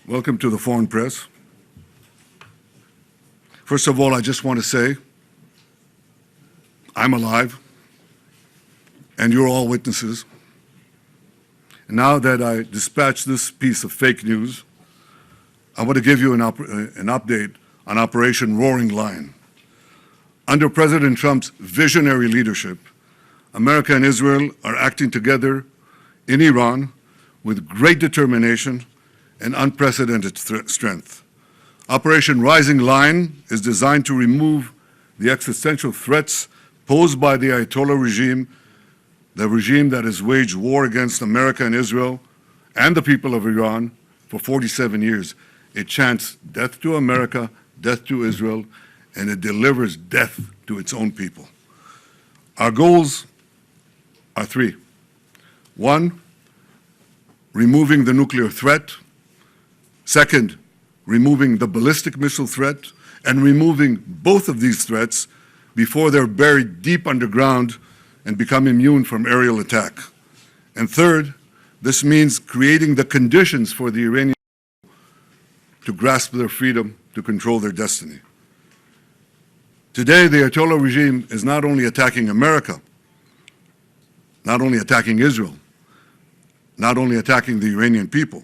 Welcome to the Foreign Press. First of all, I just want to say, I'm alive, and you're all witnesses. And now that I dispatched this piece of fake news, I want to give you an update on Operation Roaring Lion. Under President Trump's visionary leadership, America and Israel are acting together in Iran with great determination and unprecedented strength. Operation Rising Lion is designed to remove the existential threats posed by the Ayatollah regime, the regime that has waged war against America and Israel and the people of Iran for 47 years. It chants death to America, death to Israel, and it delivers death to its own people. Our goals are three. One, removing the nuclear threat. Second, removing the ballistic missile threat, and removing both of these threats before they're buried deep underground and become immune from aerial attack. And third, this means creating the conditions for the Iranian to grasp their freedom, to control their destiny. Today, the Ayatollah regime is not only attacking America, not only attacking Israel, not only attacking the Iranian people,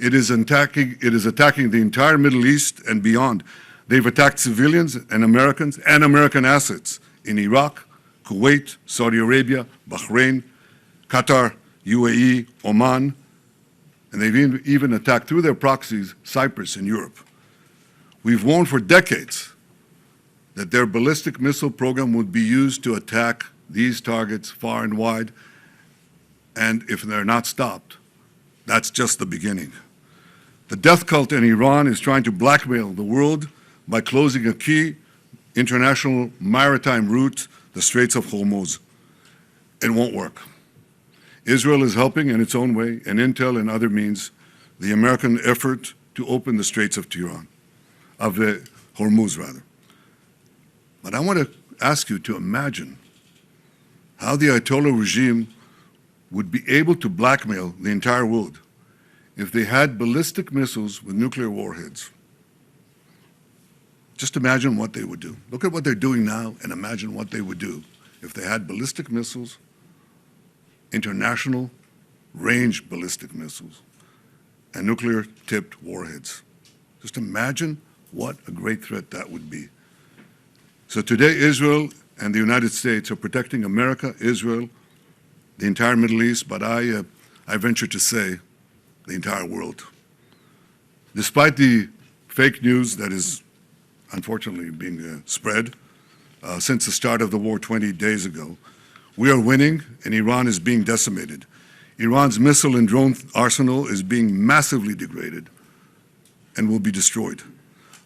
it is attacking the entire Middle East and beyond. They've attacked civilians and American assets in Iraq, Kuwait, Saudi Arabia, Bahrain, Qatar, UAE, Oman, and they've even attacked through their proxies Cyprus and Europe. We've warned for decades that their ballistic missile program would be used to attack these targets far and wide, and if they're not stopped, that's just the beginning. The death cult in Iran is trying to blackmail the world by closing a key international maritime route, the Straits of Hormuz. It won't work. Israel is helping in its own way, and intel and other means, the American effort to open the Straits of Hormuz, rather. But I want to ask you to imagine how the Ayatollah regime would be able to blackmail the entire world if they had ballistic missiles with nuclear warheads. Just imagine what they would do. Look at what they're doing now and imagine what they would do if they had ballistic missiles, international range ballistic missiles, and nuclear-tipped warheads. Just imagine what a great threat that would be. So today, Israel and the United States are protecting America, Israel, the entire Middle East, but I venture to say the entire world. Despite the fake news that is unfortunately being spread since the start of the war 20 days ago, we are winning and Iran is being decimated. Iran's missile and drone arsenal is being massively degraded and will be destroyed.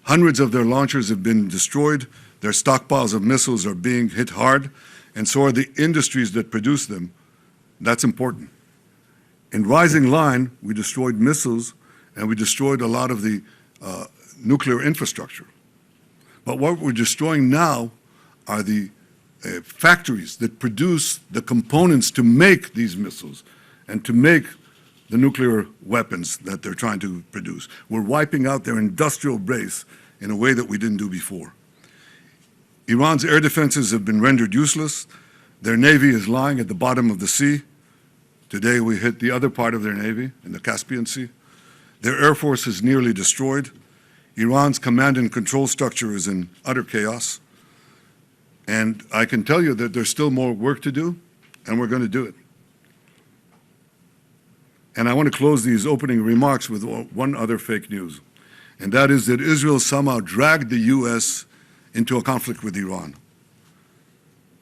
Hundreds of their launchers have been destroyed, their stockpiles of missiles are being hit hard, and so are the industries that produce them. That's important. In Rising Lion, we destroyed missiles and we destroyed a lot of the nuclear infrastructure. But what we're destroying now are the factories that produce the components to make these missiles and to make the nuclear weapons that they're trying to produce. We're wiping out their industrial base in a way that we didn't do before. Iran's air defenses have been rendered useless. Their navy is lying at the bottom of the sea. Today we hit the other part of their navy in the Caspian Sea. Their air force is nearly destroyed. Iran's command and control structure is in utter chaos. And I can tell you that there's still more work to do, and we're going to do it. And I want to close these opening remarks with one other fake news, and that is that Israel somehow dragged the U.S. into a conflict with Iran.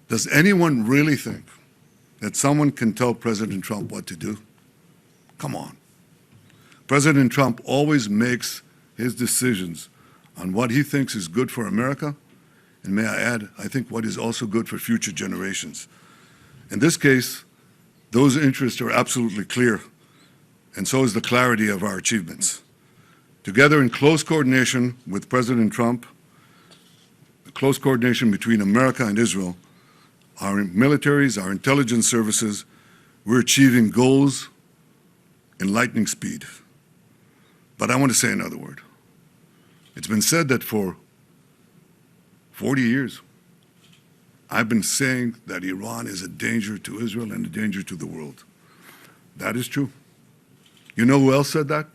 Does anyone really think that someone can tell President Trump what to do? Come on. President Trump always makes his decisions on what he thinks is good for America, and may I add, I think what is also good for future generations. In this case, those interests are absolutely clear, and so is the clarity of our achievements. Together in close coordination with President Trump, close coordination between America and Israel, our militaries, our intelligence services, we're achieving goals in lightning speed. But I want to say another word. It's been said that for 40 years, I've been saying that Iran is a danger to Israel and a danger to the world. That is true. You know who else said that?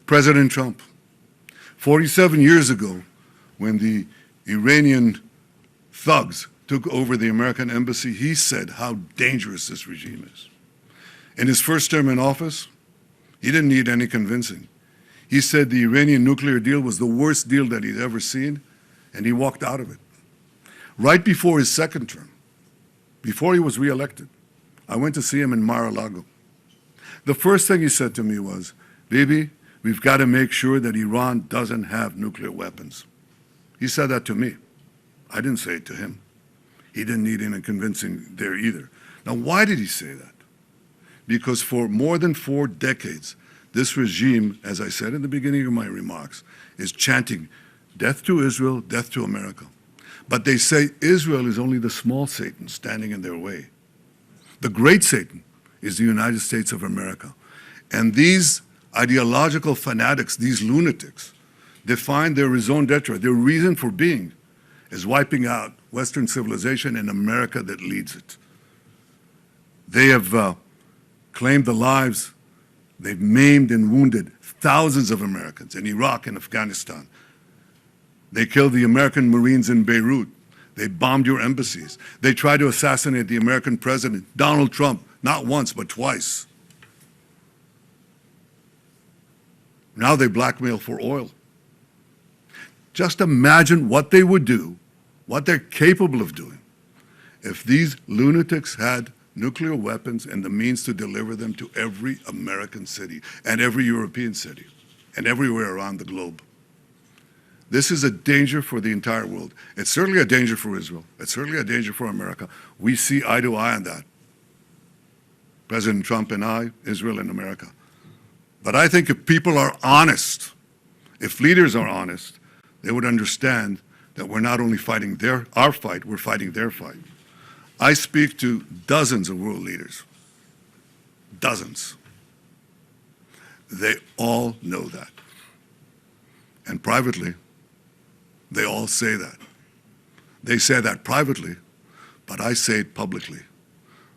President Trump. 47 years ago, when the Iranian thugs took over the American embassy, he said how dangerous this regime is. In his first term in office, he didn't need any convincing. He said the Iranian nuclear deal was the worst deal that he'd ever seen, and he walked out of it. Right before his second term, before he was reelected, I went to see him in Mar-a-Lago. The first thing he said to me was, "Bibi, we've got to make sure that Iran doesn't have nuclear weapons." He said that to me. I didn't say it to him. He didn't need any convincing there either. Now, why did he say that? Because for more than 4 decades, this regime, as I said in the beginning of my remarks, is chanting death to Israel, death to America. But they say Israel is only the small Satan standing in their way. The great Satan is the United States of America. And these ideological fanatics, these lunatics, define their raison d'etre, their reason for being, as wiping out Western civilization and America that leads it. They have claimed the lives, they've maimed and wounded thousands of Americans in Iraq and Afghanistan. They killed the American Marines in Beirut. They bombed your embassies. They tried to assassinate the American president, Donald Trump, not once, but twice. Now they blackmail for oil. Just imagine what they would do, what they're capable of doing, if these lunatics had nuclear weapons and the means to deliver them to every American city and every European city and everywhere around the globe. This is a danger for the entire world. It's certainly a danger for Israel. It's certainly a danger for America. We see eye to eye on that. President Trump and I, Israel and America. But I think if people are honest, if leaders are honest, they would understand that we're not only fighting our fight, we're fighting their fight. I speak to dozens of world leaders. Dozens. They all know that. And privately, they all say that. They say that privately, but I say it publicly.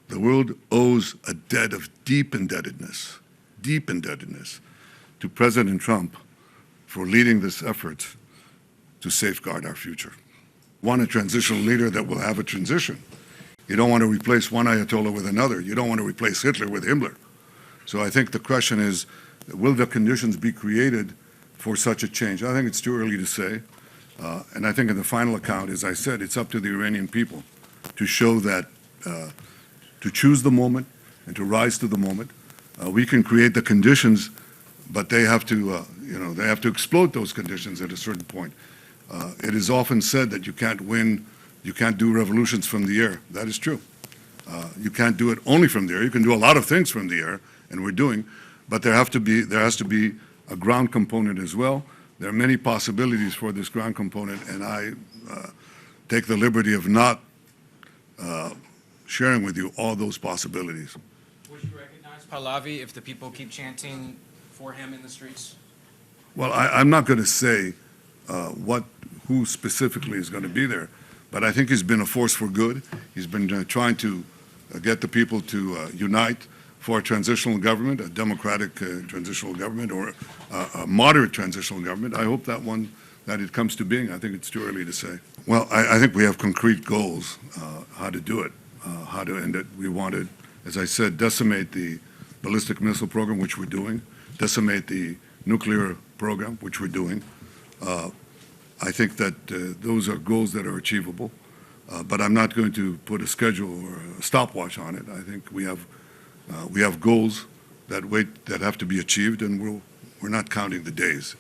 The world owes a debt of deep indebtedness to President Trump for leading this effort to safeguard our future. Want a transitional leader that will have a transition. You don't want to replace one Ayatollah with another. You don't want to replace Hitler with Himmler. So I think the question is, will the conditions be created for such a change? I think it's too early to say. And I think in the final account, as I said, it's up to the Iranian people to show that, to choose the moment and to rise to the moment. We can create the conditions, but they have to, they have to exploit those conditions at a certain point. It is often said that you can't do revolutions from the air. That is true. You can't do it only from the air. You can do a lot of things from the air, and we're doing, but there has to be a ground component as well. There are many possibilities for this ground component, and I take the liberty of not sharing with you all those possibilities. Would you recognize Pahlavi if the people keep chanting for him in the streets? Well, I'm not going to say who specifically is going to be there, but I think he's been a force for good. He's been trying to get the people to unite for a transitional government, a democratic transitional government, or a moderate transitional government. I hope that it comes to being. I think it's too early to say. Well, I think we have concrete goals, how to do it, how to end it. We want to, as I said, decimate the ballistic missile program, which we're doing, decimate the nuclear program, which we're doing. I think that those are goals that are achievable, but I'm not going to put a schedule or a stopwatch on it. I think we have goals that have to be achieved, and we're not counting the days.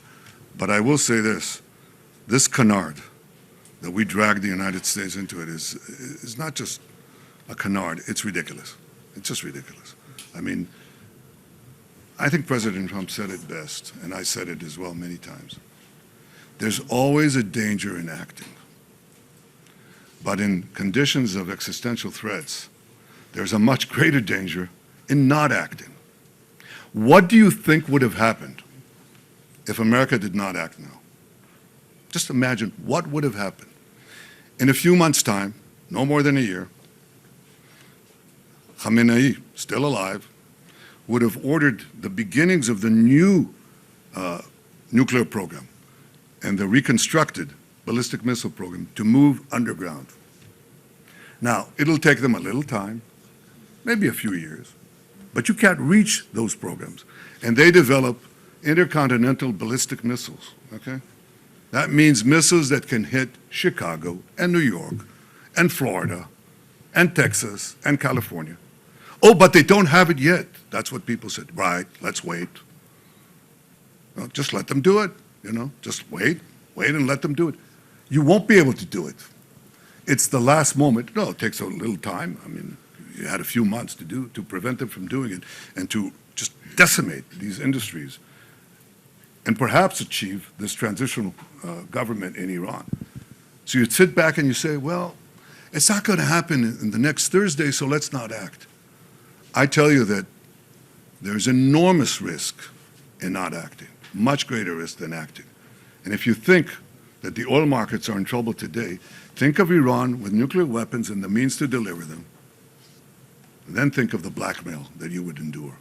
But I will say this canard that we drag the United States into it is not just a canard, it's ridiculous. It's just ridiculous. I mean, I think President Trump said it best, and I said it as well many times. There's always a danger in acting. But in conditions of existential threats, there's a much greater danger in not acting. What do you think would have happened if America did not act now. Just imagine what would have happened. In a few months' time, no more than a year, Khamenei, still alive, would have ordered the beginnings of the new nuclear program and the reconstructed ballistic missile program to move underground. Now, it'll take them a little time, maybe a few years, but you can't reach those programs. And they develop intercontinental ballistic missiles, okay? That means missiles that can hit Chicago and New York and Florida and Texas and California. Oh, but they don't have it yet. That's what people said. Right, let's wait. Well, just let them do it, you know. Just wait and let them do it. You won't be able to do it. It's the last moment. No, it takes a little time. I mean, you had a few months to prevent them from doing it and to just decimate these industries and perhaps achieve this transitional government in Iran. So you sit back and you say, well, it's not going to happen in the next Thursday, so let's not act. I tell you that there's enormous risk in not acting, much greater risk than acting. And if you think that the oil markets are in trouble today, think of Iran with nuclear weapons and the means to deliver them. Then think of the blackmail that you would endure.